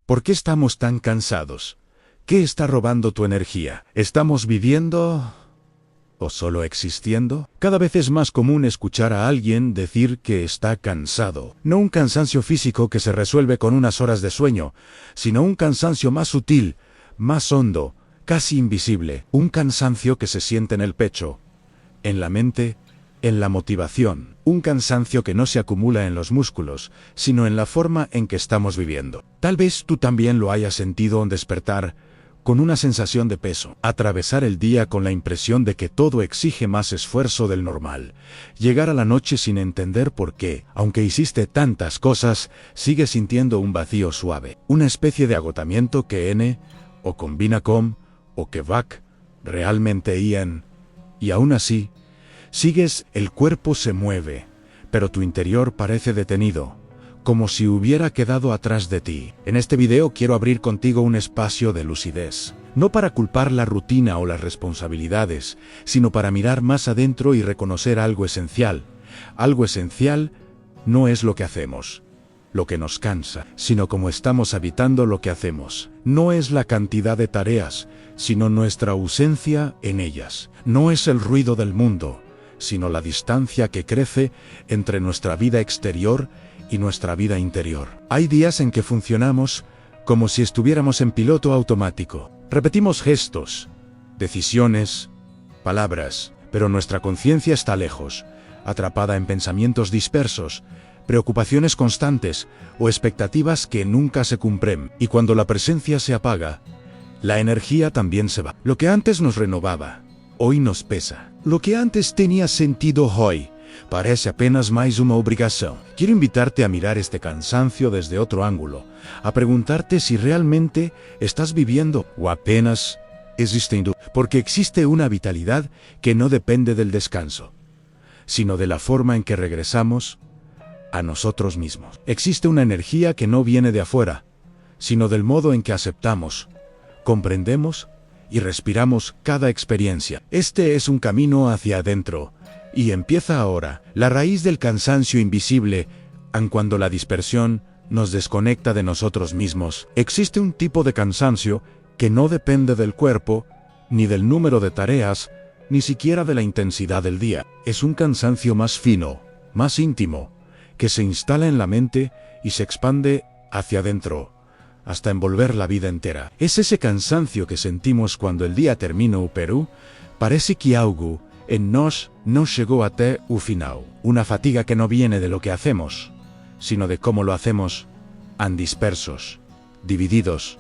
¿Por qué estamos tan cansados? ¿Qué está robando tu energía? ¿Estamos viviendo o solo existiendo? Cada vez es más común escuchar a alguien decir que está cansado. No un cansancio físico que se resuelve con unas horas de sueño, sino un cansancio más sutil, más hondo, casi invisible. Un cansancio que se siente en el pecho, en la mente, en la motivación. Un cansancio que no se acumula en los músculos, sino en la forma en que estamos viviendo. Tal vez tú también lo hayas sentido al despertar, con una sensación de peso. Atravesar el día con la impresión de que todo exige más esfuerzo del normal. Llegar a la noche sin entender por qué, aunque hiciste tantas cosas, sigues sintiendo un vacío suave. Una especie de agotamiento que N, o combina con, o que VAC, realmente IN. Y aún así, sigues, el cuerpo se mueve, pero tu interior parece detenido, como si hubiera quedado atrás de ti. En este video quiero abrir contigo un espacio de lucidez. No para culpar la rutina o las responsabilidades, sino para mirar más adentro y reconocer algo esencial. Algo esencial no es lo que hacemos, lo que nos cansa, sino cómo estamos habitando lo que hacemos. No es la cantidad de tareas, sino nuestra ausencia en ellas. No es el ruido del mundo, sino la distancia que crece entre nuestra vida exterior y nuestra vida interior. Hay días en que funcionamos como si estuviéramos en piloto automático. Repetimos gestos, decisiones, palabras, pero nuestra conciencia está lejos, atrapada en pensamientos dispersos, preocupaciones constantes o expectativas que nunca se cumplen. Y cuando la presencia se apaga, la energía también se va. Lo que antes nos renovaba, hoy nos pesa. Lo que antes tenía sentido hoy parece apenas más una obligación. Quiero invitarte a mirar este cansancio desde otro ángulo, a preguntarte si realmente estás viviendo o apenas existiendo, porque existe una vitalidad que no depende del descanso, sino de la forma en que regresamos a nosotros mismos. Existe una energía que no viene de afuera, sino del modo en que aceptamos, comprendemos y respiramos cada experiencia. Este es un camino hacia adentro, y empieza ahora. La raíz del cansancio invisible, aun cuando la dispersión nos desconecta de nosotros mismos. Existe un tipo de cansancio que no depende del cuerpo, ni del número de tareas, ni siquiera de la intensidad del día. Es un cansancio más fino, más íntimo, que se instala en la mente y se expande hacia adentro, hasta envolver la vida entera. Es ese cansancio que sentimos cuando el día termina, pero parece que algo en nós no llegó até o final. Una fatiga que no viene de lo que hacemos, sino de cómo lo hacemos, dispersos, divididos,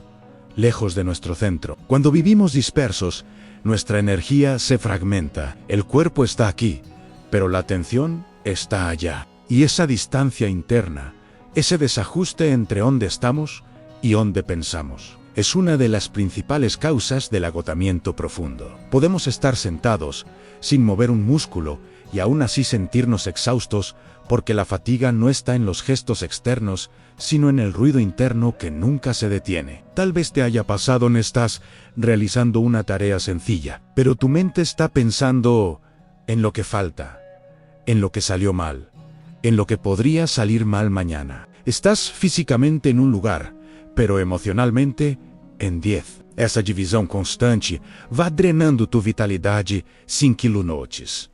lejos de nuestro centro. Cuando vivimos dispersos, nuestra energía se fragmenta. El cuerpo está aquí, pero la atención está allá. Y esa distancia interna, ese desajuste entre dónde estamos y dónde pensamos, es una de las principales causas del agotamiento profundo. Podemos estar sentados, sin mover un músculo, y aún así sentirnos exhaustos, porque la fatiga no está en los gestos externos, sino en el ruido interno que nunca se detiene. Tal vez te haya pasado en estás realizando una tarea sencilla, pero tu mente está pensando en lo que falta, en lo que salió mal, en lo que podría salir mal mañana. Estás físicamente en un lugar, pero emocionalmente em 10. Essa divisão constante vai drenando tu vitalidade sin que lo notes.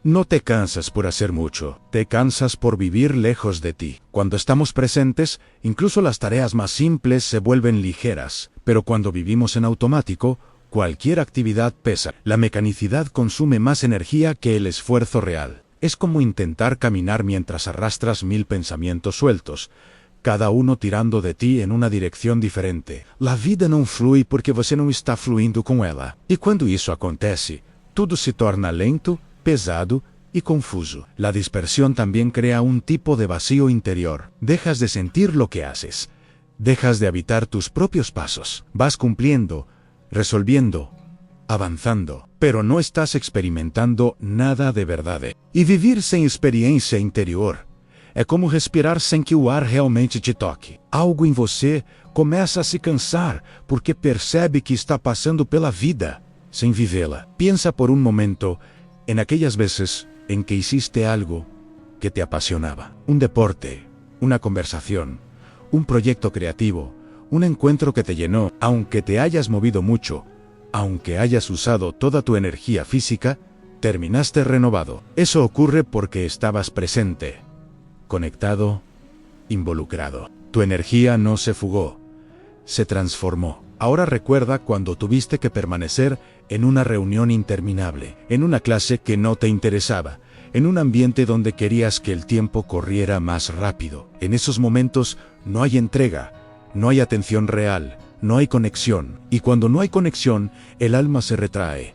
No te cansas por hacer mucho, te cansas por vivir lejos de ti. Cuando estamos presentes, incluso las tareas más simples se vuelven ligeras, pero cuando vivimos en automático, cualquier actividad pesa. La mecanicidad consume más energía que el esfuerzo real. Es como intentar caminar mientras arrastras 1000 pensamientos sueltos, cada uno tirando de ti en una dirección diferente. La vida não flui porque você não está fluindo com ela. E quando isso acontece, tudo se torna lento, pesado y confuso. La dispersión también crea un tipo de vacío interior. Dejas de sentir lo que haces. Dejas de habitar tus propios pasos. Vas cumpliendo, resolviendo, avanzando, pero no estás experimentando nada de verdad. E vivir sem experiência interior é como respirar sem que o ar realmente te toque. Algo em você começa a se cansar porque percebe que está passando pela vida sem vivê-la. Piensa por un momento en aquellas veces en que hiciste algo que te apasionaba. Un deporte, una conversación, un proyecto creativo, un encuentro que te llenó, aunque te hayas movido mucho, aunque hayas usado toda tu energía física, terminaste renovado. Eso ocurre porque estabas presente, conectado, involucrado. Tu energía no se fugó, se transformó. Ahora recuerda cuando tuviste que permanecer en una reunión interminable, en una clase que no te interesaba, en un ambiente donde querías que el tiempo corriera más rápido. En esos momentos no hay entrega, no hay atención real, no hay conexión. Y cuando no hay conexión, el alma se retrae.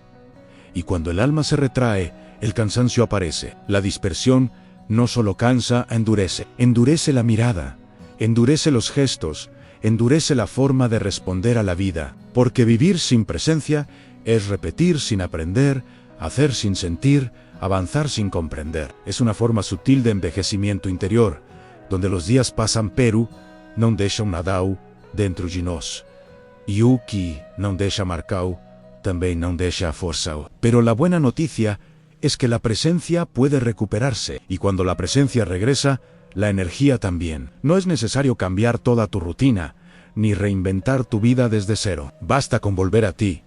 Y cuando el alma se retrae, el cansancio aparece. La dispersión no solo cansa, endurece. Endurece la mirada, endurece los gestos, endurece la forma de responder a la vida. Porque vivir sin presencia es repetir sin aprender, hacer sin sentir, avanzar sin comprender. Es una forma sutil de envejecimiento interior, donde los días pasan pero não deixam nadau dentro de nós. E o que não deixa marcau, também não deixa forçau. Pero la buena noticia es que la presencia puede recuperarse, y cuando la presencia regresa, la energía también. No es necesario cambiar toda tu rutina, ni reinventar tu vida desde cero. Basta con volver a ti,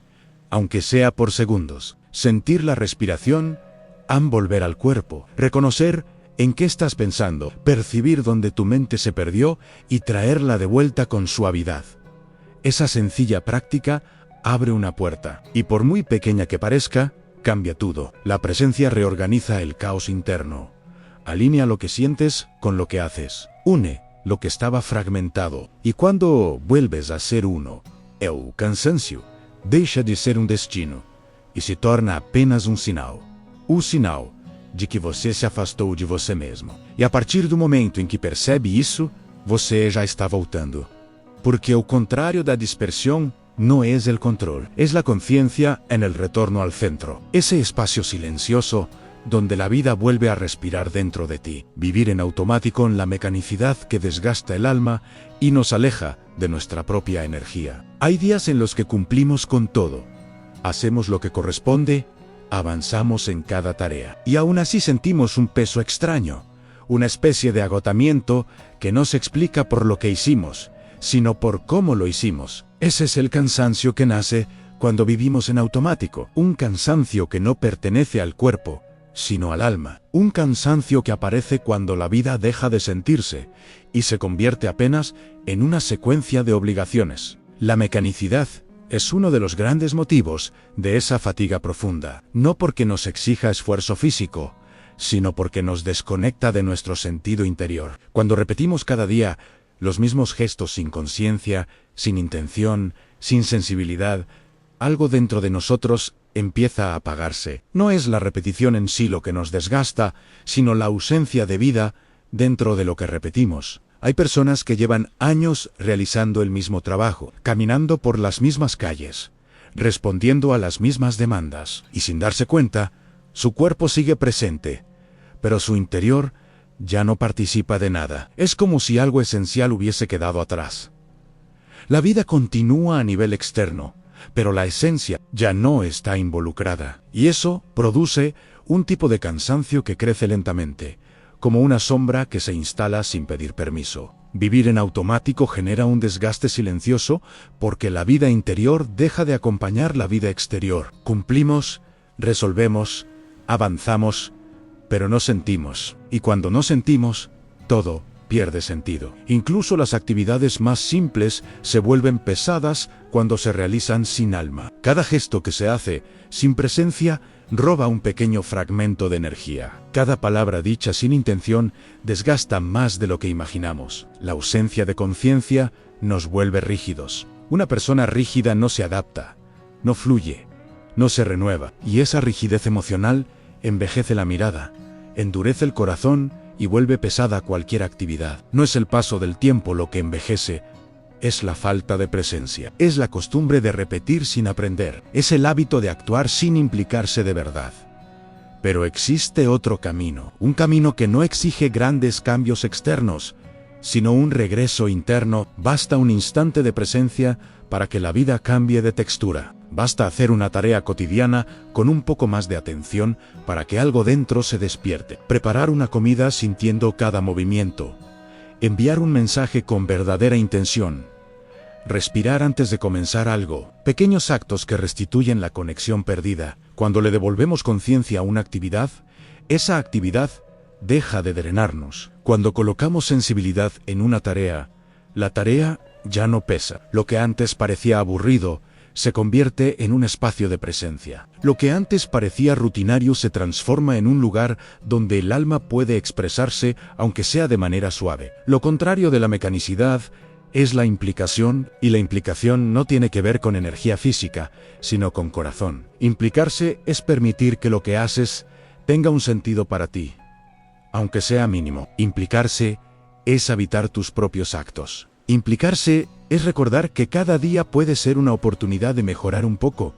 aunque sea por segundos. Sentir la respiración, volver al cuerpo, reconocer en qué estás pensando, percibir dónde tu mente se perdió y traerla de vuelta con suavidad. Esa sencilla práctica abre una puerta, y por muy pequeña que parezca, cambia todo. La presencia reorganiza el caos interno. Alinea lo que sientes con lo que haces. Une lo que estaba fragmentado. Y cuando vuelves a ser uno, el cansancio deixa de ser un destino y se torna apenas un sinal. O sinal de que você se afastou de você mesmo. E a partir do momento em que percebe isso, você já está voltando. Porque o contrário da dispersión no es el control, es la conciencia en el retorno al centro. Ese espacio silencioso donde la vida vuelve a respirar dentro de ti. Vivir en automático en la mecanicidad que desgasta el alma y nos aleja de nuestra propia energía. Hay días en los que cumplimos con todo. Hacemos lo que corresponde, avanzamos en cada tarea. Y aún así sentimos un peso extraño, una especie de agotamiento que no se explica por lo que hicimos, sino por cómo lo hicimos. Ese es el cansancio que nace cuando vivimos en automático. Un cansancio que no pertenece al cuerpo, sino al alma. Un cansancio que aparece cuando la vida deja de sentirse y se convierte apenas en una secuencia de obligaciones. La mecanicidad es uno de los grandes motivos de esa fatiga profunda. No porque nos exija esfuerzo físico, sino porque nos desconecta de nuestro sentido interior. Cuando repetimos cada día los mismos gestos sin conciencia, sin intención, sin sensibilidad, algo dentro de nosotros empieza a apagarse. No es la repetición en sí lo que nos desgasta, sino la ausencia de vida dentro de lo que repetimos. Hay personas que llevan años realizando el mismo trabajo, caminando por las mismas calles, respondiendo a las mismas demandas, y sin darse cuenta, su cuerpo sigue presente, pero su interior ya no participa de nada. Es como si algo esencial hubiese quedado atrás. La vida continúa a nivel externo, pero la esencia ya no está involucrada. Y eso produce un tipo de cansancio que crece lentamente, como una sombra que se instala sin pedir permiso. Vivir en automático genera un desgaste silencioso porque la vida interior deja de acompañar la vida exterior. Cumplimos, resolvemos, avanzamos, pero no sentimos. Y cuando no sentimos, todo pierde sentido. Incluso las actividades más simples se vuelven pesadas cuando se realizan sin alma. Cada gesto que se hace sin presencia roba un pequeño fragmento de energía. Cada palabra dicha sin intención desgasta más de lo que imaginamos. La ausencia de conciencia nos vuelve rígidos. Una persona rígida no se adapta, no fluye, no se renueva. Y esa rigidez emocional envejece la mirada, endurece el corazón y vuelve pesada cualquier actividad. No es el paso del tiempo lo que envejece, es la falta de presencia. Es la costumbre de repetir sin aprender. Es el hábito de actuar sin implicarse de verdad. Pero existe otro camino. Un camino que no exige grandes cambios externos, sino un regreso interno. Basta un instante de presencia para que la vida cambie de textura. Basta hacer una tarea cotidiana con un poco más de atención para que algo dentro se despierte. Preparar una comida sintiendo cada movimiento. Enviar un mensaje con verdadera intención. respirar antes de comenzar algo, pequeños actos que restituyen la conexión perdida. Cuando le devolvemos conciencia a una actividad, esa actividad deja de drenarnos. Cuando colocamos sensibilidad en una tarea, la tarea ya no pesa. Lo que antes parecía aburrido se convierte en un espacio de presencia. Lo que antes parecía rutinario se transforma en un lugar donde el alma puede expresarse, aunque sea de manera suave. Lo contrario de la mecanicidad es la implicación, y la implicación no tiene que ver con energía física, sino con corazón. Implicarse es permitir que lo que haces tenga un sentido para ti, aunque sea mínimo. Implicarse es habitar tus propios actos. Implicarse es recordar que cada día puede ser una oportunidad de mejorar un poco,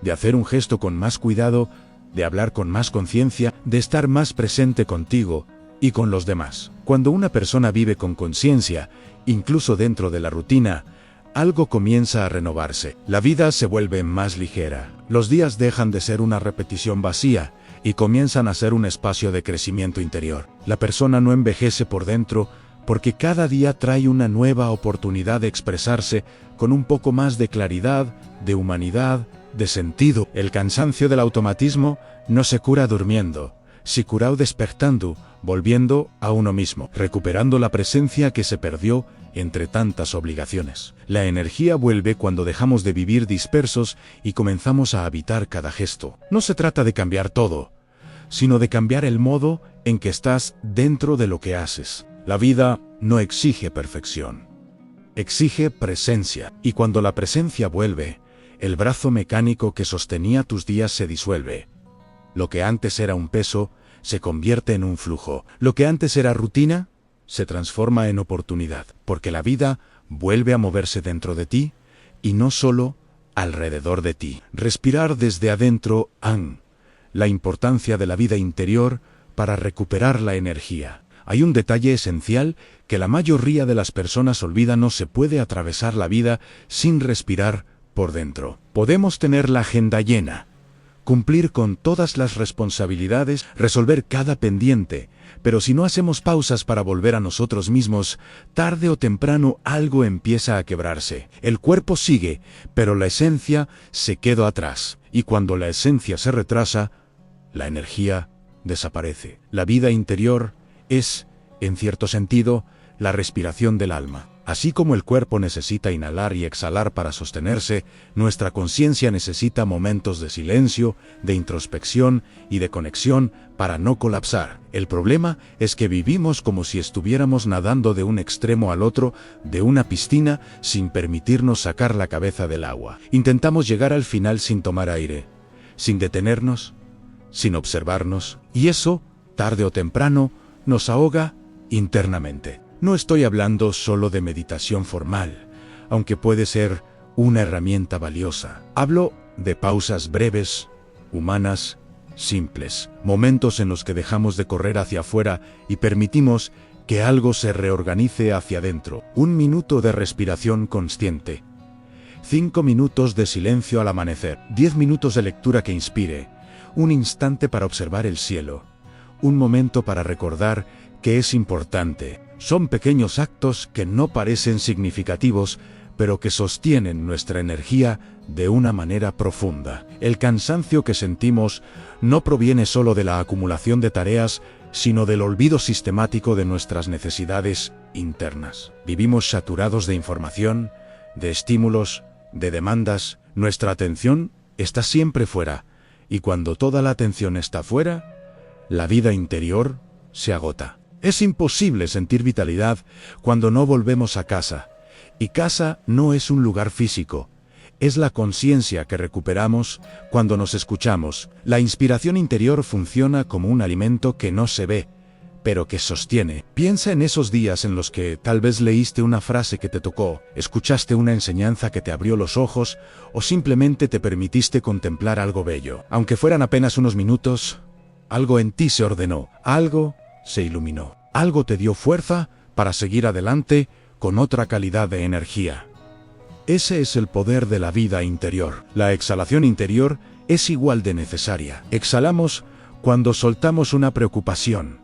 de hacer un gesto con más cuidado, de hablar con más conciencia, de estar más presente contigo y con los demás. Cuando una persona vive con conciencia, incluso dentro de la rutina, algo comienza a renovarse. La vida se vuelve más ligera. Los días dejan de ser una repetición vacía y comienzan a ser un espacio de crecimiento interior. La persona no envejece por dentro, porque cada día trae una nueva oportunidad de expresarse con un poco más de claridad, de humanidad, de sentido. El cansancio del automatismo no se cura durmiendo, se cura despertando, volviendo a uno mismo, recuperando la presencia que se perdió entre tantas obligaciones. La energía vuelve cuando dejamos de vivir dispersos y comenzamos a habitar cada gesto. No se trata de cambiar todo, sino de cambiar el modo en que estás dentro de lo que haces. La vida no exige perfección, exige presencia, y cuando la presencia vuelve, el brazo mecánico que sostenía tus días se disuelve. Lo que antes era un peso se convierte en un flujo. Lo que antes era rutina se transforma en oportunidad, porque la vida vuelve a moverse dentro de ti y no solo alrededor de ti. Respirar desde adentro, la importancia de la vida interior para recuperar la energía. Hay un detalle esencial que la mayoría de las personas olvidan: no se puede atravesar la vida sin respirar por dentro. Podemos tener la agenda llena, cumplir con todas las responsabilidades, resolver cada pendiente, pero si no hacemos pausas para volver a nosotros mismos, tarde o temprano algo empieza a quebrarse. El cuerpo sigue, pero la esencia se quedó atrás, y cuando la esencia se retrasa, la energía desaparece. La vida interior es, en cierto sentido, la respiración del alma. Así como el cuerpo necesita inhalar y exhalar para sostenerse, nuestra conciencia necesita momentos de silencio, de introspección y de conexión para no colapsar. El problema es que vivimos como si estuviéramos nadando de un extremo al otro de una piscina sin permitirnos sacar la cabeza del agua. Intentamos llegar al final sin tomar aire, sin detenernos, sin observarnos, y eso, tarde o temprano, nos ahoga internamente. No estoy hablando solo de meditación formal, aunque puede ser una herramienta valiosa. Hablo de pausas breves, humanas, simples, momentos en los que dejamos de correr hacia afuera y permitimos que algo se reorganice hacia adentro. 1 minuto de respiración consciente, 5 minutos de silencio al amanecer, 10 minutos de lectura que inspire, un instante para observar el cielo, un momento para recordar que es importante. Son pequeños actos que no parecen significativos, pero que sostienen nuestra energía de una manera profunda. El cansancio que sentimos no proviene solo de la acumulación de tareas, sino del olvido sistemático de nuestras necesidades internas. Vivimos saturados de información, de estímulos, de demandas. Nuestra atención está siempre fuera, y cuando toda la atención está fuera, la vida interior se agota. Es imposible sentir vitalidad cuando no volvemos a casa. Y casa no es un lugar físico, es la conciencia que recuperamos cuando nos escuchamos. La inspiración interior funciona como un alimento que no se ve, pero que sostiene. Piensa en esos días en los que tal vez leíste una frase que te tocó, escuchaste una enseñanza que te abrió los ojos, o simplemente te permitiste contemplar algo bello. Aunque fueran apenas unos minutos, algo en ti se ordenó, algo se iluminó, algo te dio fuerza para seguir adelante con otra calidad de energía. Ese es el poder de la vida interior. La exhalación interior es igual de necesaria. Exhalamos cuando soltamos una preocupación,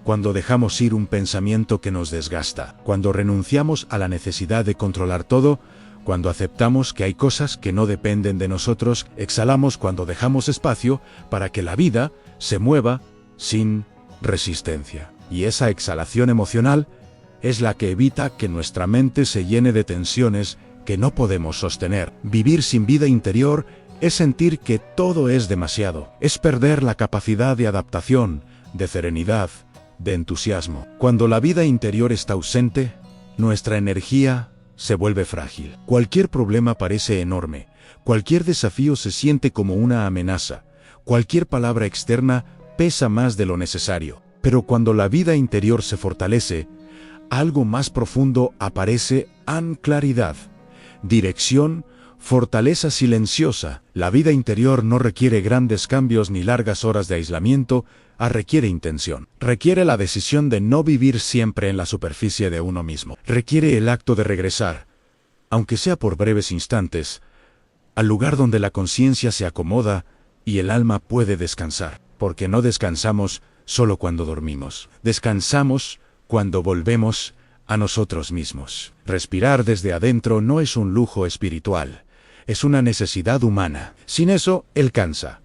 cuando dejamos ir un pensamiento que nos desgasta, cuando renunciamos a la necesidad de controlar todo, Cuando aceptamos que hay cosas que no dependen de nosotros, exhalamos cuando dejamos espacio para que la vida se mueva sin resistencia. Y esa exhalación emocional es la que evita que nuestra mente se llene de tensiones que no podemos sostener. Vivir sin vida interior es sentir que todo es demasiado. Es perder la capacidad de adaptación, de serenidad, de entusiasmo. Cuando la vida interior está ausente, nuestra energía se vuelve frágil. Cualquier problema parece enorme. Cualquier desafío se siente como una amenaza. Cualquier palabra externa pesa más de lo necesario. Pero cuando la vida interior se fortalece, algo más profundo aparece en claridad, dirección, fortaleza silenciosa. La vida interior no requiere grandes cambios ni largas horas de aislamiento, requiere intención. Requiere la decisión de no vivir siempre en la superficie de uno mismo. Requiere el acto de regresar, aunque sea por breves instantes, al lugar donde la conciencia se acomoda y el alma puede descansar. Porque no descansamos solo cuando dormimos. Descansamos cuando volvemos a nosotros mismos. Respirar desde adentro no es un lujo espiritual, es una necesidad humana. Sin eso, el cansa,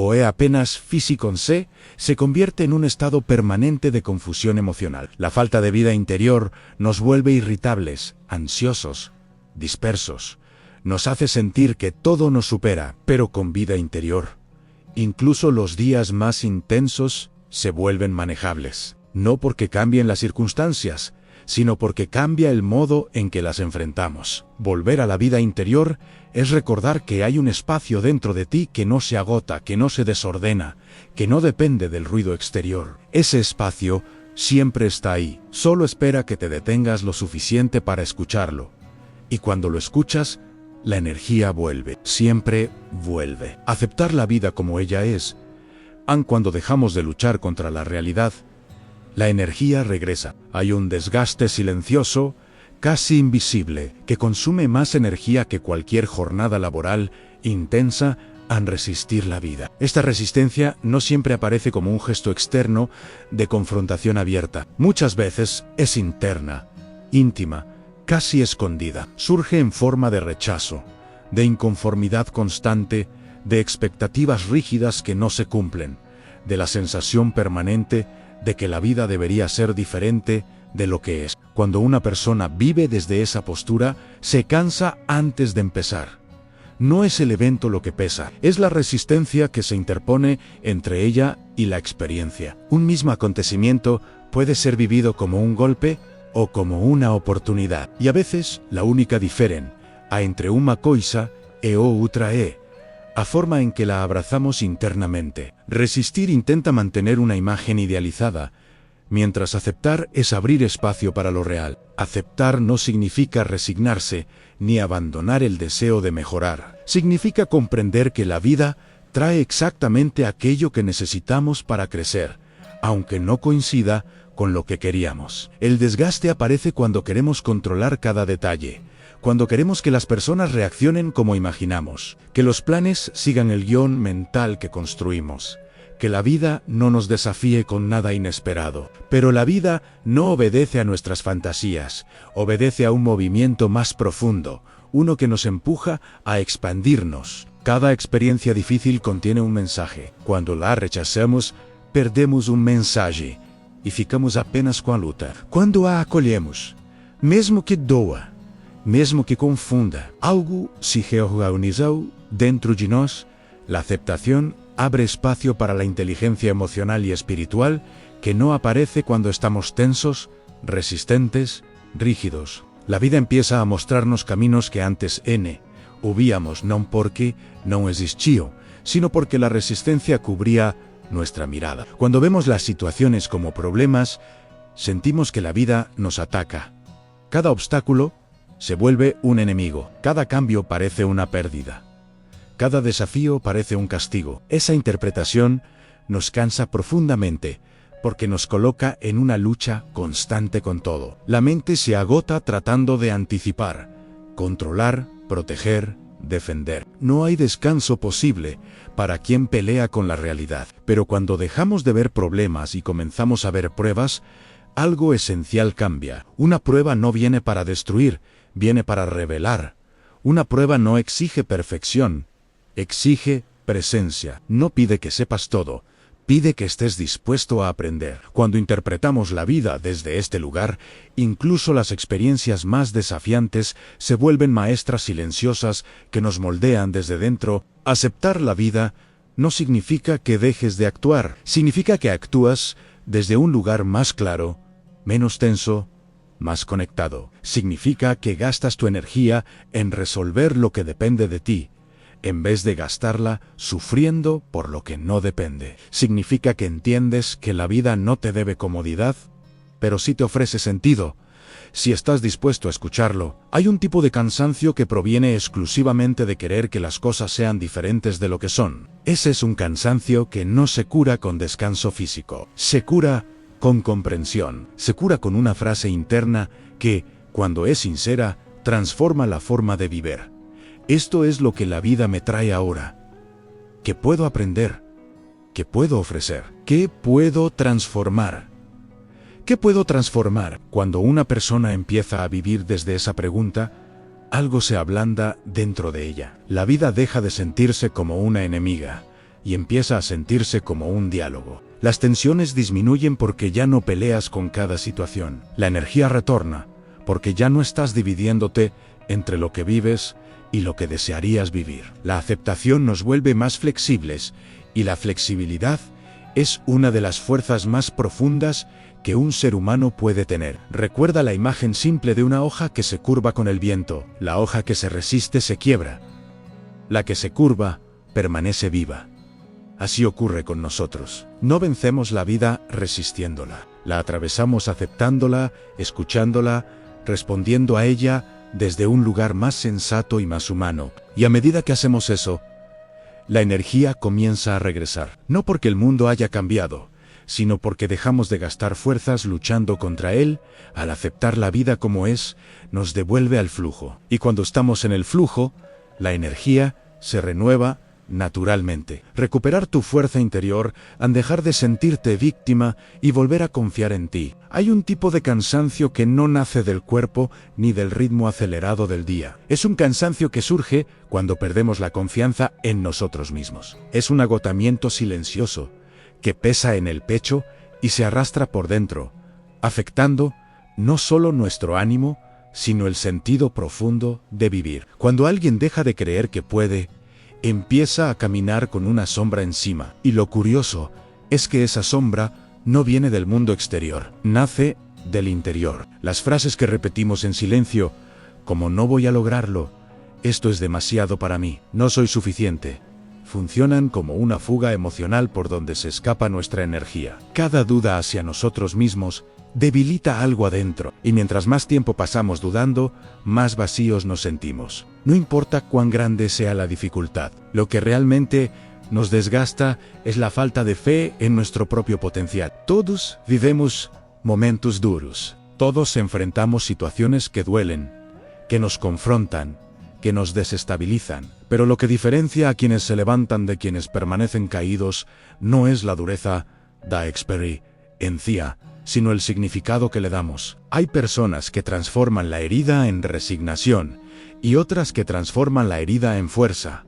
o apenas físico se convierte en un estado permanente de confusión emocional. La falta de vida interior nos vuelve irritables, ansiosos, dispersos. Nos hace sentir que todo nos supera, pero con vida interior, incluso los días más intensos se vuelven manejables. No porque cambien las circunstancias, sino porque cambia el modo en que las enfrentamos. Volver a la vida interior es recordar que hay un espacio dentro de ti que no se agota, que no se desordena, que no depende del ruido exterior. Ese espacio siempre está ahí, solo espera que te detengas lo suficiente para escucharlo. Y cuando lo escuchas, la energía vuelve, siempre vuelve. Aceptar la vida como ella es, aun cuando dejamos de luchar contra la realidad, la energía regresa. Hay un desgaste silencioso, casi invisible, que consume más energía que cualquier jornada laboral intensa en resistir la vida. Esta resistencia no siempre aparece como un gesto externo de confrontación abierta. Muchas veces es interna, íntima, casi escondida. Surge en forma de rechazo, de inconformidad constante, de expectativas rígidas que no se cumplen, de la sensación permanente de que la vida debería ser diferente de lo que es. Cuando una persona vive desde esa postura, se cansa antes de empezar. No es el evento lo que pesa, es la resistencia que se interpone entre ella y la experiencia. Un mismo acontecimiento puede ser vivido como un golpe o como una oportunidad. Y a veces la única diferencia entre una cosa e outra a forma en que la abrazamos internamente. Resistir intenta mantener una imagen idealizada, mientras aceptar es abrir espacio para lo real. Aceptar no significa resignarse, ni abandonar el deseo de mejorar. Significa comprender que la vida trae exactamente aquello que necesitamos para crecer, aunque no coincida con lo que queríamos. El desgaste aparece cuando queremos controlar cada detalle, cuando queremos que las personas reaccionen como imaginamos, que los planes sigan el guión mental que construimos, que la vida no nos desafíe con nada inesperado. Pero la vida no obedece a nuestras fantasías, obedece a un movimiento más profundo, uno que nos empuja a expandirnos. Cada experiencia difícil contiene un mensaje. Cuando la rechazamos, perdemos un mensaje e ficamos apenas com a luta. Quando a acolhemos, mesmo que doa, mesmo que confunda, algo se reorganizou dentro de nós, la aceptación abre espacio para la inteligencia emocional y espiritual que no aparece cuando estamos tensos, resistentes, rígidos. La vida empieza a mostrarnos caminos que antes huíamos non porque non existían, sino porque la resistencia cubría nuestra mirada. Cuando vemos las situaciones como problemas, sentimos que la vida nos ataca. Cada obstáculo se vuelve un enemigo. Cada cambio parece una pérdida. Cada desafío parece un castigo. Esa interpretación nos cansa profundamente, porque nos coloca en una lucha constante con todo. La mente se agota tratando de anticipar, controlar, proteger, defender. No hay descanso posible para quien pelea con la realidad. Pero cuando dejamos de ver problemas y comenzamos a ver pruebas, algo esencial cambia. Una prueba no viene para destruir, viene para revelar. Una prueba no exige perfección, exige presencia. No pide que sepas todo, pide que estés dispuesto a aprender. Cuando interpretamos la vida desde este lugar, incluso las experiencias más desafiantes se vuelven maestras silenciosas que nos moldean desde dentro. Aceptar la vida no significa que dejes de actuar, significa que actúas desde un lugar más claro, menos tenso, más conectado. Significa que gastas tu energía en resolver lo que depende de ti, en vez de gastarla sufriendo por lo que no depende. Significa que entiendes que la vida no te debe comodidad, pero sí te ofrece sentido. Si estás dispuesto a escucharlo, hay un tipo de cansancio que proviene exclusivamente de querer que las cosas sean diferentes de lo que son. Ese es un cansancio que no se cura con descanso físico. Se cura con comprensión. Se cura con una frase interna que, cuando es sincera, transforma la forma de vivir. Esto es lo que la vida me trae ahora. ¿Qué puedo aprender? ¿Qué puedo ofrecer? ¿Qué puedo transformar? ¿Qué puedo transformar? Cuando una persona empieza a vivir desde esa pregunta, algo se ablanda dentro de ella. La vida deja de sentirse como una enemiga y empieza a sentirse como un diálogo. Las tensiones disminuyen porque ya no peleas con cada situación. La energía retorna porque ya no estás dividiéndote entre lo que vives y lo que desearías vivir. La aceptación nos vuelve más flexibles y la flexibilidad es una de las fuerzas más profundas que un ser humano puede tener. Recuerda la imagen simple de una hoja que se curva con el viento. La hoja que se resiste se quiebra. La que se curva permanece viva. Así ocurre con nosotros. No vencemos la vida resistiéndola. La atravesamos aceptándola, escuchándola, respondiendo a ella desde un lugar más sensato y más humano. Y a medida que hacemos eso, la energía comienza a regresar. No porque el mundo haya cambiado, sino porque dejamos de gastar fuerzas luchando contra él. Al aceptar la vida como es, nos devuelve al flujo. Y cuando estamos en el flujo, la energía se renueva naturalmente. Recuperar tu fuerza interior, al dejar de sentirte víctima y volver a confiar en ti. Hay un tipo de cansancio que no nace del cuerpo ni del ritmo acelerado del día. Es un cansancio que surge cuando perdemos la confianza en nosotros mismos. Es un agotamiento silencioso que pesa en el pecho y se arrastra por dentro, afectando no solo nuestro ánimo, sino el sentido profundo de vivir. Cuando alguien deja de creer que puede, empieza a caminar con una sombra encima. Y lo curioso es que esa sombra no viene del mundo exterior, nace del interior. Las frases que repetimos en silencio, como no voy a lograrlo, esto es demasiado para mí, no soy suficiente, funcionan como una fuga emocional por donde se escapa nuestra energía. Cada duda hacia nosotros mismos debilita algo adentro, y mientras más tiempo pasamos dudando, más vacíos nos sentimos. No importa cuán grande sea la dificultad, lo que realmente nos desgasta es la falta de fe en nuestro propio potencial. Todos vivimos momentos duros, todos enfrentamos situaciones que duelen, que nos confrontan, que nos desestabilizan, pero lo que diferencia a quienes se levantan de quienes permanecen caídos no es la dureza, la experiencia, sino el significado que le damos. Hay personas que transforman la herida en resignación y otras que transforman la herida en fuerza.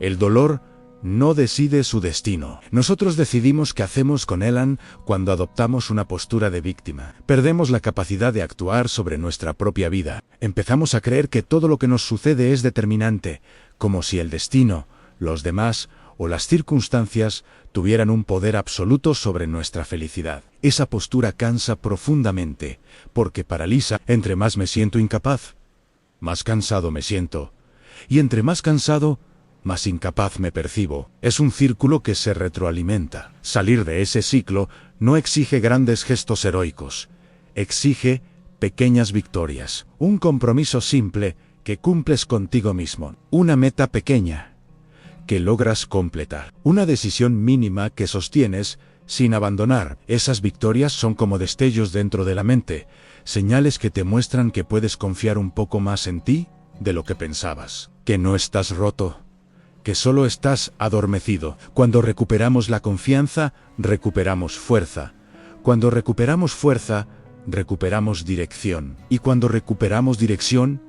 El dolor no decide su destino. Nosotros decidimos qué hacemos con él cuando adoptamos una postura de víctima. Perdemos la capacidad de actuar sobre nuestra propia vida. Empezamos a creer que todo lo que nos sucede es determinante, como si el destino, los demás o las circunstancias tuvieran un poder absoluto sobre nuestra felicidad. Esa postura cansa profundamente, porque paraliza. Entre más me siento incapaz, más cansado me siento. Y entre más cansado, más incapaz me percibo. Es un círculo que se retroalimenta. Salir de ese ciclo no exige grandes gestos heroicos. Exige pequeñas victorias. Un compromiso simple que cumples contigo mismo. Una meta pequeña que logras completar. Una decisión mínima que sostienes sin abandonar. Esas victorias son como destellos dentro de la mente, señales que te muestran que puedes confiar un poco más en ti de lo que pensabas, que no estás roto, que solo estás adormecido. Cuando recuperamos la confianza, recuperamos fuerza. Cuando recuperamos fuerza, recuperamos dirección. Y cuando recuperamos dirección,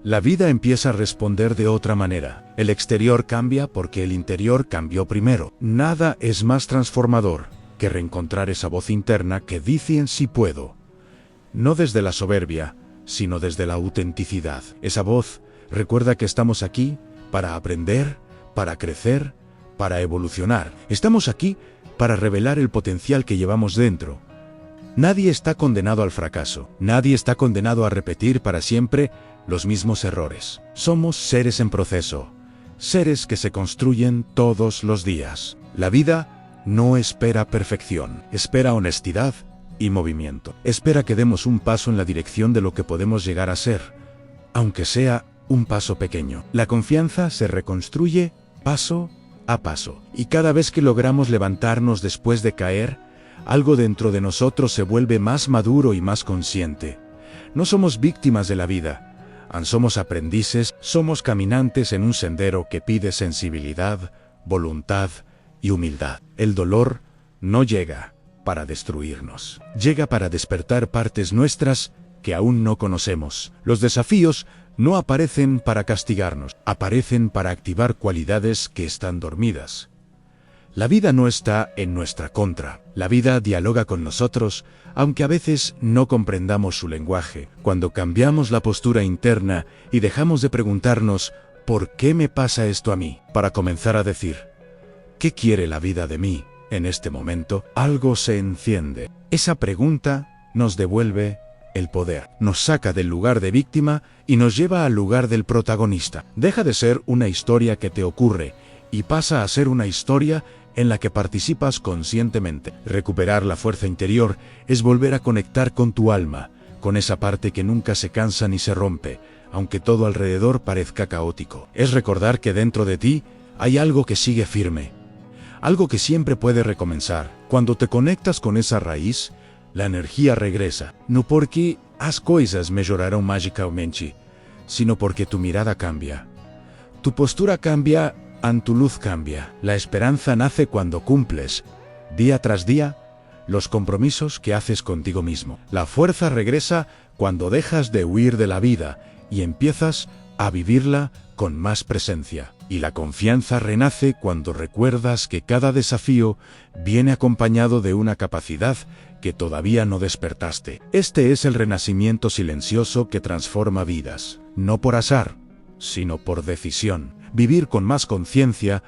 la vida empieza a responder de otra manera. El exterior cambia porque el interior cambió primero. Nada es más transformador que reencontrar esa voz interna que dice en sí puedo. No desde la soberbia, sino desde la autenticidad. Esa voz recuerda que estamos aquí para aprender, para crecer, para evolucionar. Estamos aquí para revelar el potencial que llevamos dentro. Nadie está condenado al fracaso. Nadie está condenado a repetir para siempre los mismos errores. Somos seres en proceso, seres que se construyen todos los días. La vida no espera perfección, espera honestidad y movimiento. Espera que demos un paso en la dirección de lo que podemos llegar a ser, aunque sea un paso pequeño. La confianza se reconstruye paso a paso, y cada vez que logramos levantarnos después de caer, algo dentro de nosotros se vuelve más maduro y más consciente. No somos víctimas de la vida, somos aprendices, somos caminantes en un sendero que pide sensibilidad, voluntad y humildad. El dolor no llega para destruirnos, llega para despertar partes nuestras que aún no conocemos. Los desafíos no aparecen para castigarnos, aparecen para activar cualidades que están dormidas. La vida no está en nuestra contra. La vida dialoga con nosotros, aunque a veces no comprendamos su lenguaje. Cuando cambiamos la postura interna y dejamos de preguntarnos ¿por qué me pasa esto a mí?, para comenzar a decir ¿qué quiere la vida de mí en este momento?, algo se enciende. Esa pregunta nos devuelve el poder, nos saca del lugar de víctima y nos lleva al lugar del protagonista. Deja de ser una historia que te ocurre y pasa a ser una historia en la que participas conscientemente. Recuperar la fuerza interior es volver a conectar con tu alma, con esa parte que nunca se cansa ni se rompe, aunque todo alrededor parezca caótico. Es recordar que dentro de ti hay algo que sigue firme, algo que siempre puede recomenzar. Cuando te conectas con esa raíz, la energía regresa, no porque as coisas melhoraram magicamente, sino porque tu mirada cambia, tu postura cambia, tu luz cambia. La esperanza nace cuando cumples, día tras día, los compromisos que haces contigo mismo. La fuerza regresa cuando dejas de huir de la vida y empiezas a vivirla con más presencia. Y la confianza renace cuando recuerdas que cada desafío viene acompañado de una capacidad que todavía no despertaste. Este es el renacimiento silencioso que transforma vidas, no por azar, sino por decisión. Vivir con más conciencia,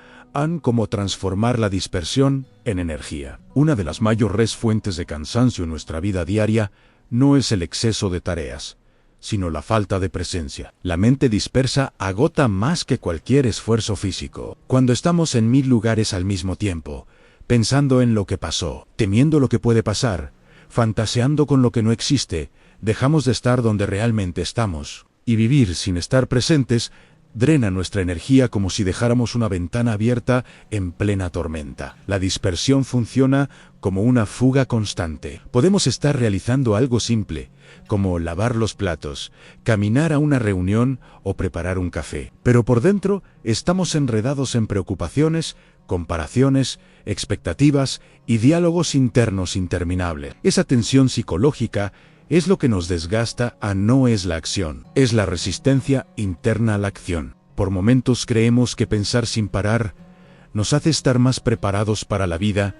como transformar la dispersión en energía. Una de las mayores fuentes de cansancio en nuestra vida diaria no es el exceso de tareas, sino la falta de presencia. La mente dispersa agota más que cualquier esfuerzo físico. Cuando estamos en 1000 lugares al mismo tiempo, pensando en lo que pasó, temiendo lo que puede pasar, fantaseando con lo que no existe, dejamos de estar donde realmente estamos. Y vivir sin estar presentes drena nuestra energía como si dejáramos una ventana abierta en plena tormenta. La dispersión funciona como una fuga constante. Podemos estar realizando algo simple, como lavar los platos, caminar a una reunión o preparar un café. Pero por dentro estamos enredados en preocupaciones, comparaciones, expectativas y diálogos internos interminables. Esa tensión psicológica es lo que nos desgasta, no es la acción, es la resistencia interna a la acción. Por momentos creemos que pensar sin parar nos hace estar más preparados para la vida,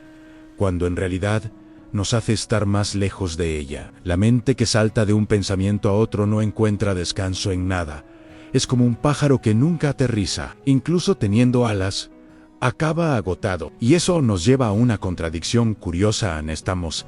cuando en realidad nos hace estar más lejos de ella. La mente que salta de un pensamiento a otro no encuentra descanso en nada. Es como un pájaro que nunca aterriza, incluso teniendo alas, acaba agotado. Y eso nos lleva a una contradicción curiosa: estamos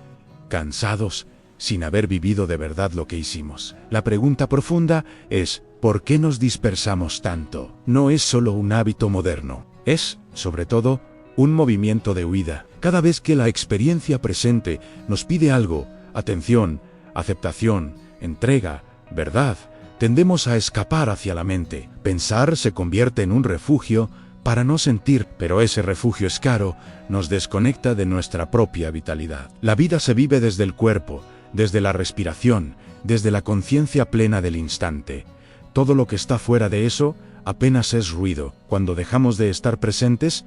cansados sin haber vivido de verdad lo que hicimos. La pregunta profunda es: ¿por qué nos dispersamos tanto? No es solo un hábito moderno, es, sobre todo, un movimiento de huida. Cada vez que la experiencia presente nos pide algo, atención, aceptación, entrega, verdad, tendemos a escapar hacia la mente. Pensar se convierte en un refugio para no sentir, pero ese refugio es caro, nos desconecta de nuestra propia vitalidad. La vida se vive desde el cuerpo, desde la respiración, desde la conciencia plena del instante. Todo lo que está fuera de eso apenas es ruido. Cuando dejamos de estar presentes,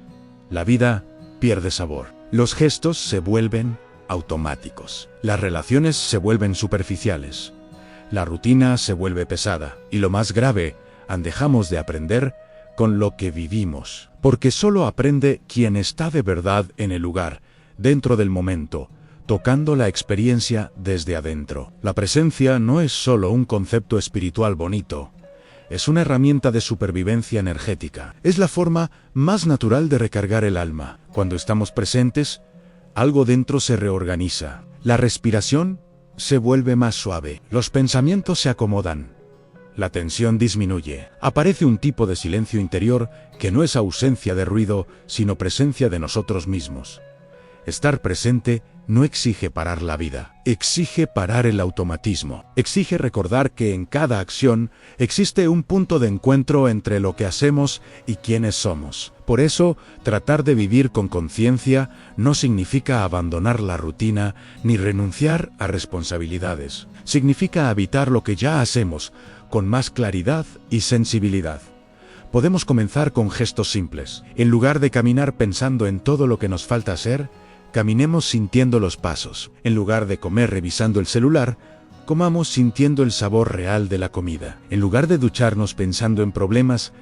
la vida pierde sabor. Los gestos se vuelven automáticos. Las relaciones se vuelven superficiales. La rutina se vuelve pesada, y lo más grave, dejamos de aprender con lo que vivimos. Porque solo aprende quien está de verdad en el lugar, dentro del momento, tocando la experiencia desde adentro. La presencia no es solo un concepto espiritual bonito, es una herramienta de supervivencia energética. Es la forma más natural de recargar el alma. Cuando estamos presentes, algo dentro se reorganiza. La respiración se vuelve más suave. Los pensamientos se acomodan. La tensión disminuye. Aparece un tipo de silencio interior que no es ausencia de ruido, sino presencia de nosotros mismos. Estar presente no exige parar la vida, exige parar el automatismo, exige recordar que en cada acción existe un punto de encuentro entre lo que hacemos y quiénes somos. Por eso, tratar de vivir con conciencia no significa abandonar la rutina ni renunciar a responsabilidades. Significa habitar lo que ya hacemos con más claridad y sensibilidad. Podemos comenzar con gestos simples. En lugar de caminar pensando en todo lo que nos falta hacer, caminemos sintiendo los pasos. En lugar de comer revisando el celular, comamos sintiendo el sabor real de la comida. En lugar de ducharnos pensando en problemas,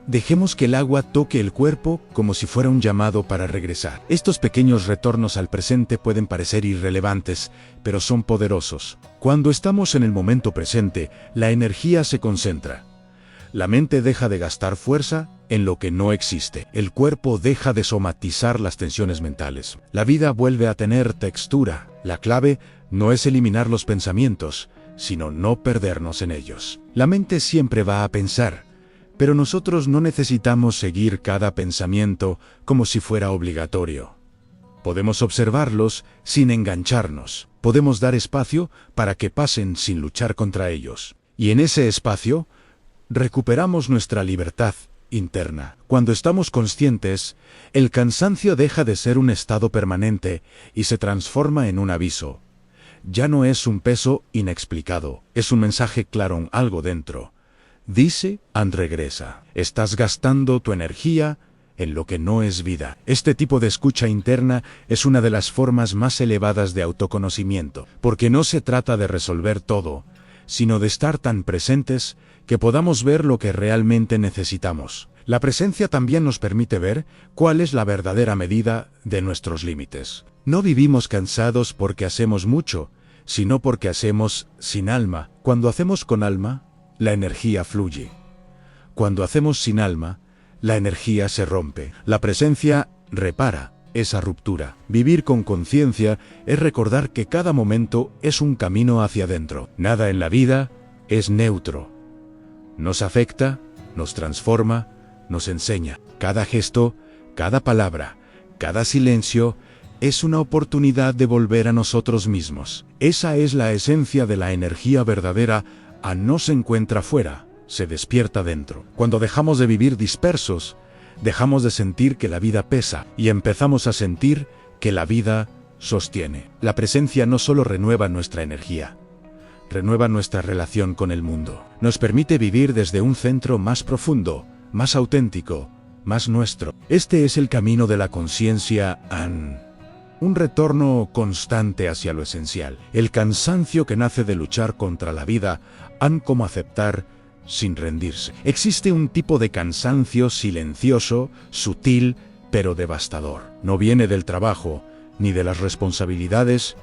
dejemos que el agua toque el cuerpo como si fuera un llamado para regresar. Estos pequeños retornos al presente pueden parecer irrelevantes, pero son poderosos. Cuando estamos en el momento presente, la energía se concentra. La mente deja de gastar fuerza en lo que no existe. El cuerpo deja de somatizar las tensiones mentales. La vida vuelve a tener textura. La clave no es eliminar los pensamientos, sino no perdernos en ellos. La mente siempre va a pensar, pero nosotros no necesitamos seguir cada pensamiento como si fuera obligatorio. Podemos observarlos sin engancharnos. Podemos dar espacio para que pasen sin luchar contra ellos. Y en ese espacio, recuperamos nuestra libertad interna. Cuando estamos conscientes, el cansancio deja de ser un estado permanente y se transforma en un aviso. Ya no es un peso inexplicado, es un mensaje claro, algo dentro. Dice, regresa. Estás gastando tu energía en lo que no es vida. Este tipo de escucha interna es una de las formas más elevadas de autoconocimiento, porque no se trata de resolver todo, sino de estar tan presentes que podamos ver lo que realmente necesitamos. La presencia también nos permite ver cuál es la verdadera medida de nuestros límites. No vivimos cansados porque hacemos mucho, sino porque hacemos sin alma. Cuando hacemos con alma, la energía fluye. Cuando hacemos sin alma, la energía se rompe. La presencia repara esa ruptura. Vivir con conciencia es recordar que cada momento es un camino hacia adentro. Nada en la vida es neutro. Nos afecta, nos transforma, nos enseña. Cada gesto, cada palabra, cada silencio es una oportunidad de volver a nosotros mismos. Esa es la esencia de la energía verdadera. No se encuentra fuera, se despierta dentro. Cuando dejamos de vivir dispersos, dejamos de sentir que la vida pesa y empezamos a sentir que la vida sostiene. La presencia no solo renueva nuestra energía, renueva nuestra relación con el mundo. Nos permite vivir desde un centro más profundo, más auténtico, más nuestro. Este es el camino de la conciencia un retorno constante hacia lo esencial. El cansancio que nace de luchar contra la vida, como aceptar sin rendirse. Existe un tipo de cansancio silencioso, sutil, pero devastador. No viene del trabajo, ni de las responsabilidades,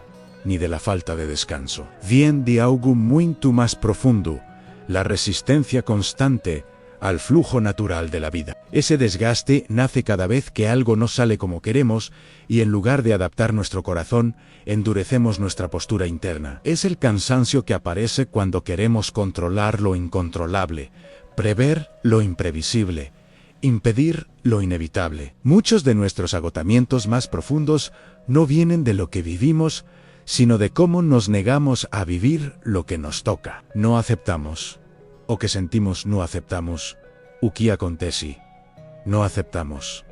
ni de la falta de descanso. Viene de algo muito más profundo, la resistencia constante al flujo natural de la vida. Ese desgaste nace cada vez que algo no sale como queremos y en lugar de adaptar nuestro corazón, endurecemos nuestra postura interna. Es el cansancio que aparece cuando queremos controlar lo incontrolable, prever lo imprevisible, impedir lo inevitable. Muchos de nuestros agotamientos más profundos no vienen de lo que vivimos, sino de cómo nos negamos a vivir lo que nos toca. No aceptamos, o que sentimos não aceptamos, o que acontece. Não aceptamos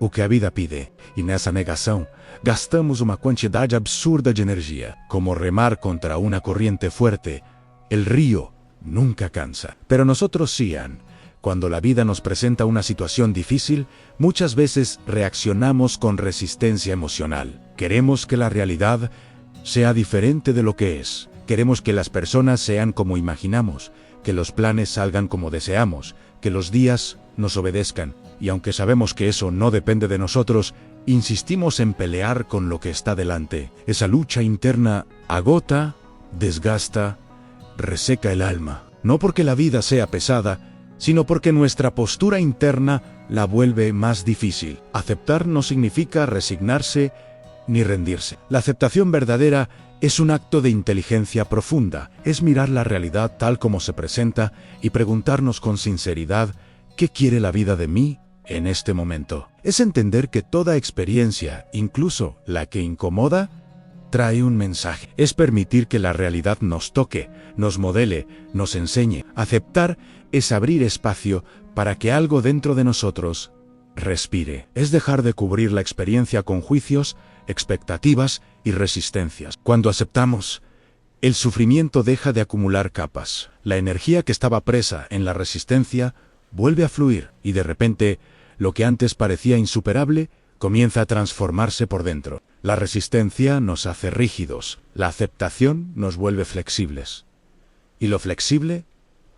o que a vida pide, e nessa negação, gastamos uma quantidade absurda de energia. Como remar contra una corriente fuerte, el río nunca cansa. Pero nosotros sí, cuando la vida nos presenta una situación difícil, muchas veces reaccionamos con resistencia emocional. Queremos que la realidad sea diferente de lo que es. Queremos que las personas sean como imaginamos, que los planes salgan como deseamos, que los días nos obedezcan, y aunque sabemos que eso no depende de nosotros, insistimos en pelear con lo que está delante. Esa lucha interna agota, desgasta, reseca el alma. No porque la vida sea pesada, sino porque nuestra postura interna la vuelve más difícil. Aceptar no significa resignarse ni rendirse. La aceptación verdadera es un acto de inteligencia profunda, es mirar la realidad tal como se presenta y preguntarnos con sinceridad, ¿qué quiere la vida de mí en este momento? Es entender que toda experiencia, incluso la que incomoda, trae un mensaje. Es permitir que la realidad nos toque, nos modele, nos enseñe. Aceptar es abrir espacio para que algo dentro de nosotros respire. Es dejar de cubrir la experiencia con juicios, expectativas y resistencias. Cuando aceptamos, el sufrimiento deja de acumular capas. La energía que estaba presa en la resistencia vuelve a fluir y de repente, lo que antes parecía insuperable comienza a transformarse por dentro. La resistencia nos hace rígidos, la aceptación nos vuelve flexibles. Y lo flexible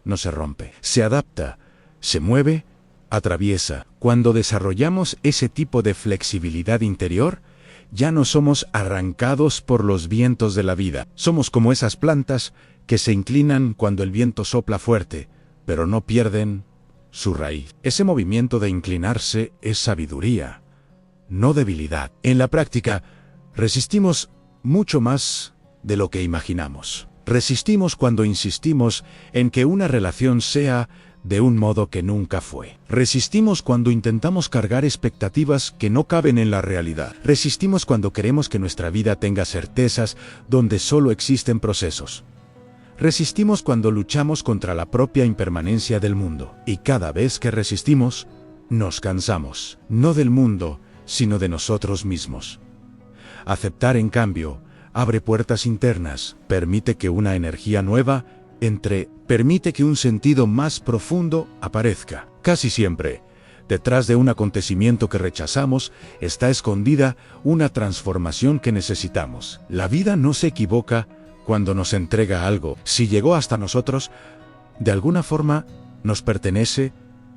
no se rompe, se adapta, se mueve, atraviesa. Cuando desarrollamos ese tipo de flexibilidad interior, ya no somos arrancados por los vientos de la vida. Somos como esas plantas que se inclinan cuando el viento sopla fuerte, pero no pierden su raíz. Ese movimiento de inclinarse es sabiduría, no debilidad. En la práctica, resistimos mucho más de lo que imaginamos. Resistimos cuando insistimos en que una relación sea de un modo que nunca fue. Resistimos cuando intentamos cargar expectativas que no caben en la realidad. Resistimos cuando queremos que nuestra vida tenga certezas donde solo existen procesos. Resistimos cuando luchamos contra la propia impermanencia del mundo. Y cada vez que resistimos, nos cansamos, no del mundo, sino de nosotros mismos. Aceptar, en cambio, abre puertas internas, permite que una energía nueva entre, permite que un sentido más profundo aparezca. Casi siempre, detrás de un acontecimiento que rechazamos, está escondida una transformación que necesitamos. La vida no se equivoca cuando nos entrega algo. Si llegó hasta nosotros, de alguna forma nos pertenece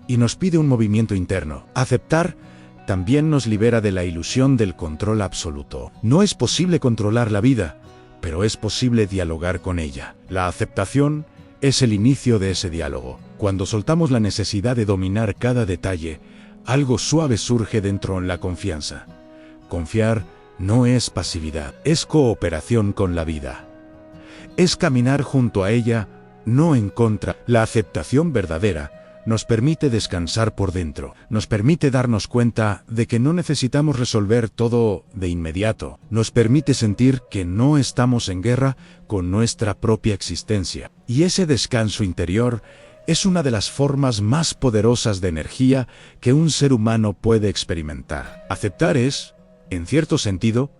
y nos pide un movimiento interno. Aceptar también nos libera de la ilusión del control absoluto. No es posible controlar la vida, pero es posible dialogar con ella. La aceptación es el inicio de ese diálogo. Cuando soltamos la necesidad de dominar cada detalle, algo suave surge dentro en la confianza. Confiar no es pasividad, es cooperación con la vida. Es caminar junto a ella, no en contra. La aceptación verdadera nos permite descansar por dentro, nos permite darnos cuenta de que no necesitamos resolver todo de inmediato, nos permite sentir que no estamos en guerra con nuestra propia existencia. Y ese descanso interior es una de las formas más poderosas de energía que un ser humano puede experimentar. Aceptar es, en cierto sentido,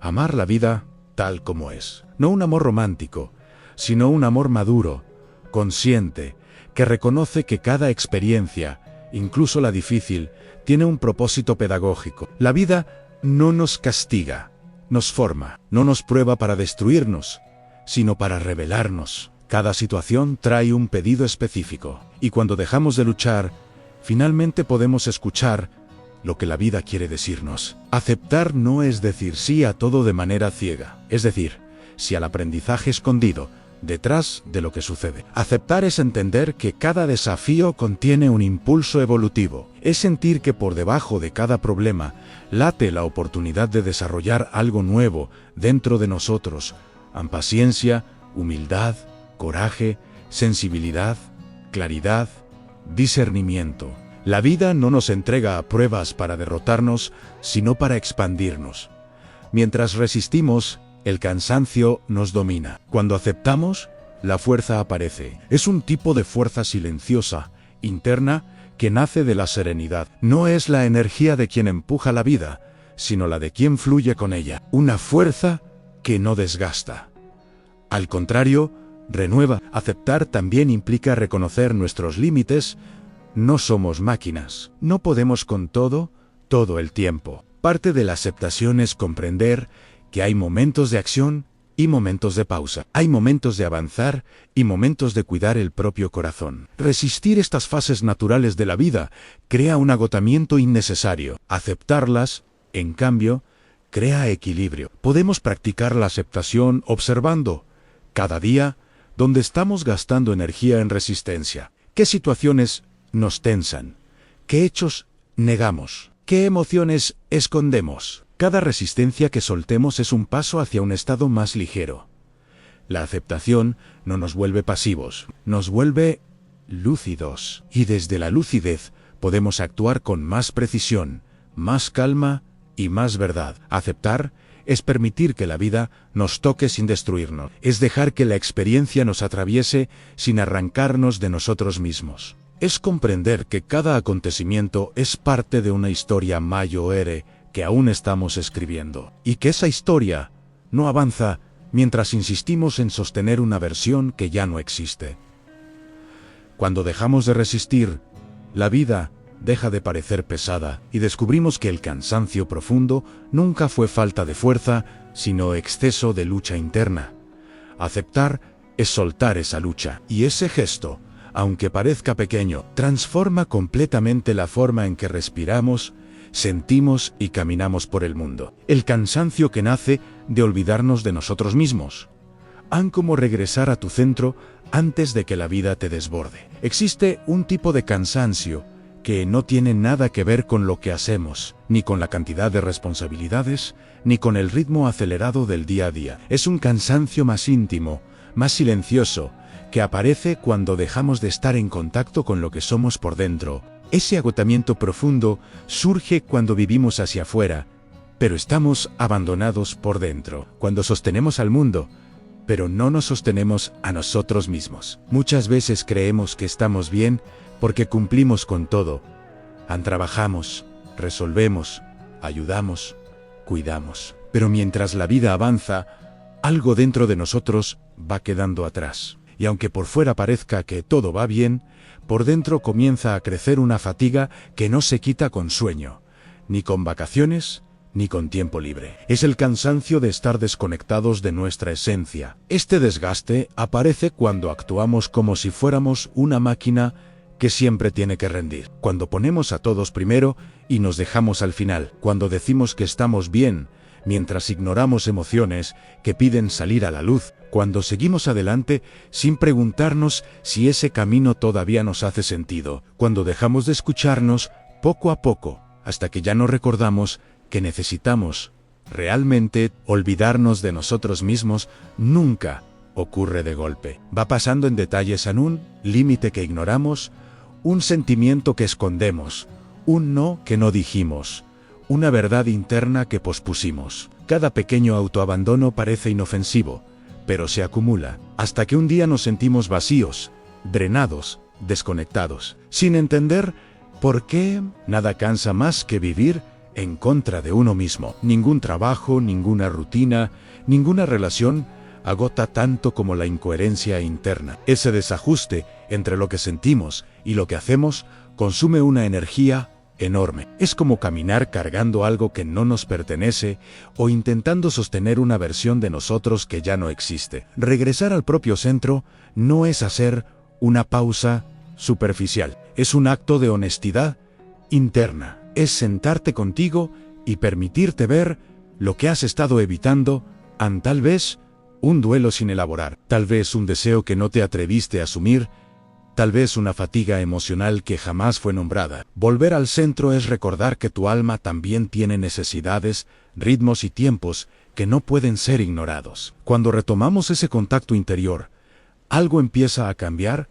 amar la vida tal como es. No un amor romántico, sino un amor maduro, consciente, que reconoce que cada experiencia, incluso la difícil, tiene un propósito pedagógico. La vida no nos castiga, nos forma, no nos prueba para destruirnos, sino para revelarnos. Cada situación trae un pedido específico, y cuando dejamos de luchar, finalmente podemos escuchar lo que la vida quiere decirnos. Aceptar no es decir sí a todo de manera ciega, es decir, sí al aprendizaje escondido detrás de lo que sucede. Aceptar es entender que cada desafío contiene un impulso evolutivo. Es sentir que por debajo de cada problema late la oportunidad de desarrollar algo nuevo dentro de nosotros. Paciencia, humildad, coraje, sensibilidad, claridad, discernimiento. La vida no nos entrega a pruebas para derrotarnos, sino para expandirnos. Mientras resistimos, el cansancio nos domina. Cuando aceptamos, la fuerza aparece. Es un tipo de fuerza silenciosa, interna, que nace de la serenidad. No es la energía de quien empuja la vida, sino la de quien fluye con ella. Una fuerza que no desgasta. Al contrario, renueva. Aceptar también implica reconocer nuestros límites. No somos máquinas. No podemos con todo el tiempo. Parte de la aceptación es comprender que hay momentos de acción y momentos de pausa. Hay momentos de avanzar y momentos de cuidar el propio corazón. Resistir estas fases naturales de la vida crea un agotamiento innecesario. Aceptarlas, en cambio, crea equilibrio. Podemos practicar la aceptación observando, cada día, dónde estamos gastando energía en resistencia. ¿Qué situaciones nos tensan? ¿Qué hechos negamos? ¿Qué emociones escondemos? Cada resistencia que soltemos es un paso hacia un estado más ligero. La aceptación no nos vuelve pasivos, nos vuelve lúcidos. Y desde la lucidez podemos actuar con más precisión, más calma y más verdad. Aceptar es permitir que la vida nos toque sin destruirnos. Es dejar que la experiencia nos atraviese sin arrancarnos de nosotros mismos. Es comprender que cada acontecimiento es parte de una historia mayor que aún estamos escribiendo, y que esa historia no avanza mientras insistimos en sostener una versión que ya no existe. Cuando dejamos de resistir, la vida deja de parecer pesada y descubrimos que el cansancio profundo nunca fue falta de fuerza, sino exceso de lucha interna. Aceptar es soltar esa lucha, y ese gesto, aunque parezca pequeño, transforma completamente la forma en que respiramos, sentimos y caminamos por el mundo. El cansancio que nace de olvidarnos de nosotros mismos. Han como regresar a tu centro antes de que la vida te desborde. Existe un tipo de cansancio que no tiene nada que ver con lo que hacemos, ni con la cantidad de responsabilidades, ni con el ritmo acelerado del día a día. Es un cansancio más íntimo, más silencioso, que aparece cuando dejamos de estar en contacto con lo que somos por dentro. Ese agotamiento profundo surge cuando vivimos hacia afuera, pero estamos abandonados por dentro. Cuando sostenemos al mundo, pero no nos sostenemos a nosotros mismos. Muchas veces creemos que estamos bien porque cumplimos con todo. Trabajamos, resolvemos, ayudamos, cuidamos. Pero mientras la vida avanza, algo dentro de nosotros va quedando atrás. Y aunque por fuera parezca que todo va bien, por dentro comienza a crecer una fatiga que no se quita con sueño, ni con vacaciones, ni con tiempo libre. Es el cansancio de estar desconectados de nuestra esencia. Este desgaste aparece cuando actuamos como si fuéramos una máquina que siempre tiene que rendir. Cuando ponemos a todos primero y nos dejamos al final. Cuando decimos que estamos bien, mientras ignoramos emociones que piden salir a la luz. Cuando seguimos adelante sin preguntarnos si ese camino todavía nos hace sentido. Cuando dejamos de escucharnos poco a poco, hasta que ya no recordamos que necesitamos realmente olvidarnos de nosotros mismos. Nunca ocurre de golpe. Va pasando en detalles, en un límite que ignoramos, un sentimiento que escondemos, un no que no dijimos, una verdad interna que pospusimos. Cada pequeño autoabandono parece inofensivo, pero se acumula, hasta que un día nos sentimos vacíos, drenados, desconectados, sin entender por qué. Nada cansa más que vivir en contra de uno mismo. Ningún trabajo, ninguna rutina, ninguna relación agota tanto como la incoherencia interna. Ese desajuste entre lo que sentimos y lo que hacemos consume una energía enorme. Es como caminar cargando algo que no nos pertenece o intentando sostener una versión de nosotros que ya no existe. Regresar al propio centro no es hacer una pausa superficial. Es un acto de honestidad interna. Es sentarte contigo y permitirte ver lo que has estado evitando, tal vez un duelo sin elaborar, tal vez un deseo que no te atreviste a asumir, tal vez una fatiga emocional que jamás fue nombrada. Volver al centro es recordar que tu alma también tiene necesidades, ritmos y tiempos que no pueden ser ignorados. Cuando retomamos ese contacto interior, algo empieza a cambiar,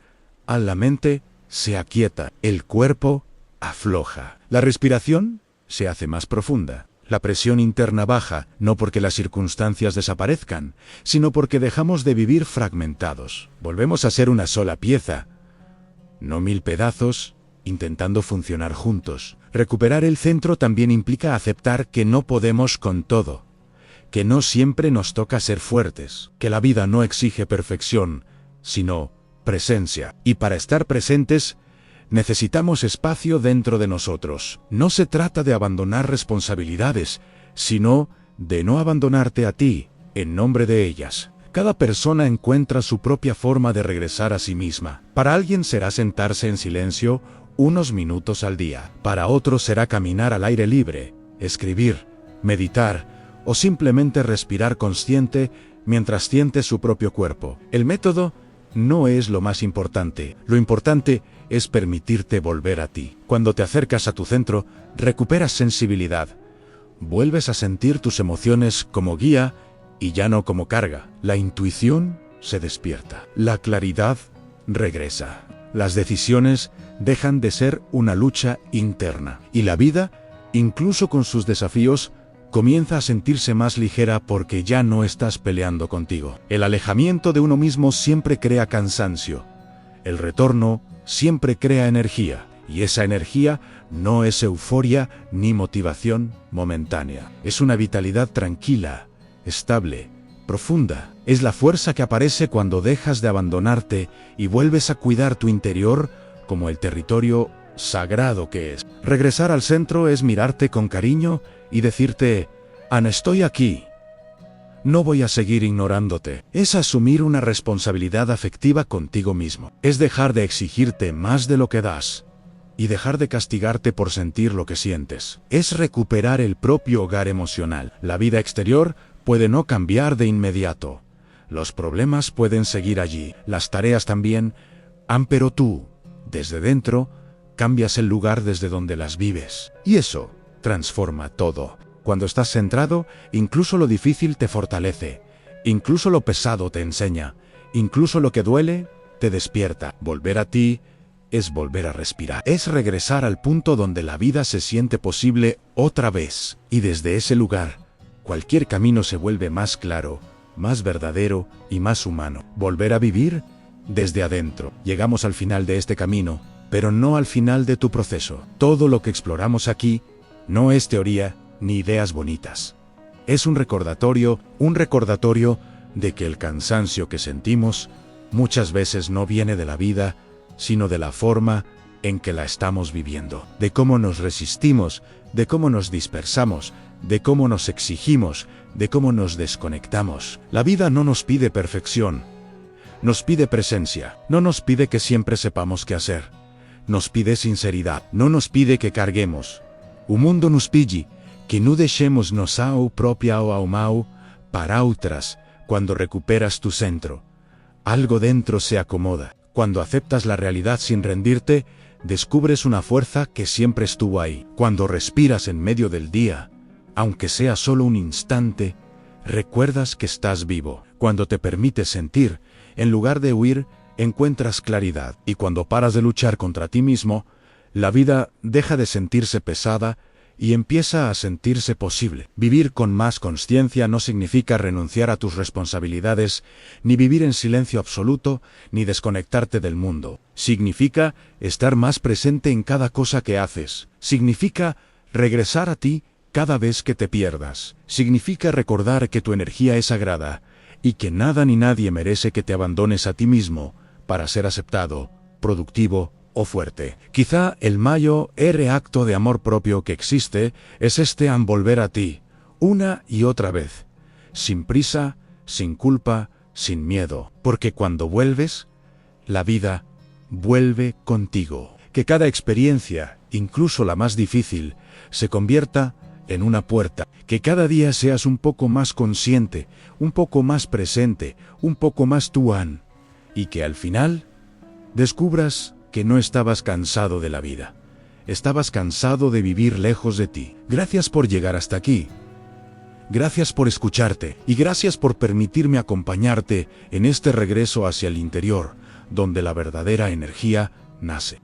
la mente se aquieta, el cuerpo afloja, la respiración se hace más profunda. La presión interna baja, no porque las circunstancias desaparezcan, sino porque dejamos de vivir fragmentados. Volvemos a ser una sola pieza, no 1000 pedazos, intentando funcionar juntos. Recuperar el centro también implica aceptar que no podemos con todo, que no siempre nos toca ser fuertes, que la vida no exige perfección, sino presencia. Y para estar presentes, necesitamos espacio dentro de nosotros. No se trata de abandonar responsabilidades, sino de no abandonarte a ti. en nombre de ellas. Cada persona encuentra su propia forma de regresar a sí misma. Para alguien será sentarse en silencio unos minutos al día. Para otros será caminar al aire libre, escribir, meditar o simplemente respirar consciente mientras siente su propio cuerpo. El método no es lo más importante. Lo importante es permitirte volver a ti. Cuando te acercas a tu centro, recuperas sensibilidad. Vuelves a sentir tus emociones como guía y ya no como carga. La intuición se despierta. La claridad regresa. Las decisiones dejan de ser una lucha interna. Y la vida, incluso con sus desafíos, comienza a sentirse más ligera porque ya no estás peleando contigo. El alejamiento de uno mismo siempre crea cansancio. El retorno siempre crea energía. Y esa energía no es euforia ni motivación momentánea. Es una vitalidad tranquila, estable, profunda. Es la fuerza que aparece cuando dejas de abandonarte y vuelves a cuidar tu interior como el territorio sagrado que es. Regresar al centro es mirarte con cariño y decirte: Ana, estoy aquí. No voy a seguir ignorándote. Es asumir una responsabilidad afectiva contigo mismo. Es dejar de exigirte más de lo que das y dejar de castigarte por sentir lo que sientes. Es recuperar el propio hogar emocional. La vida exterior puede no cambiar de inmediato. Los problemas pueden seguir allí. Las tareas también, pero tú, desde dentro, cambias el lugar desde donde las vives. Y eso transforma todo. Cuando estás centrado, incluso lo difícil te fortalece. Incluso lo pesado te enseña. Incluso lo que duele te despierta. Volver a ti es volver a respirar. Es regresar al punto donde la vida se siente posible otra vez. Y desde ese lugar, cualquier camino se vuelve más claro, más verdadero y más humano. Volver a vivir desde adentro. Llegamos al final de este camino, pero no al final de tu proceso. Todo lo que exploramos aquí no es teoría ni ideas bonitas. Es un recordatorio de que el cansancio que sentimos muchas veces no viene de la vida, sino de la forma en que la estamos viviendo, de cómo nos resistimos, de cómo nos dispersamos, de cómo nos exigimos, de cómo nos desconectamos. La vida no nos pide perfección, nos pide presencia, no nos pide que siempre sepamos qué hacer, nos pide sinceridad, no nos pide que carguemos. O mundo nos pide que no deixemos nossa propia alma para otras. Cuando recuperas tu centro, algo dentro se acomoda. Cuando aceptas la realidad sin rendirte, descubres una fuerza que siempre estuvo ahí. Cuando respiras en medio del día, aunque sea solo un instante, recuerdas que estás vivo. Cuando te permites sentir, en lugar de huir, encuentras claridad. Y cuando paras de luchar contra ti mismo, la vida deja de sentirse pesada y empieza a sentirse posible. Vivir con más consciencia no significa renunciar a tus responsabilidades, ni vivir en silencio absoluto, ni desconectarte del mundo. Significa estar más presente en cada cosa que haces. Significa regresar a ti cada vez que te pierdas. Significa recordar que tu energía es sagrada y que nada ni nadie merece que te abandones a ti mismo para ser aceptado, productivo o fuerte. Quizá el mayor acto de amor propio que existe es volver a ti, una y otra vez, sin prisa, sin culpa, sin miedo, porque cuando vuelves, la vida vuelve contigo. Que cada experiencia, incluso la más difícil, se convierta en una puerta. Que cada día seas un poco más consciente, un poco más presente, un poco más tuan, y que al final descubras que no estabas cansado de la vida. Estabas cansado de vivir lejos de ti. Gracias por llegar hasta aquí. Gracias por escucharte y gracias por permitirme acompañarte en este regreso hacia el interior, donde la verdadera energía nace.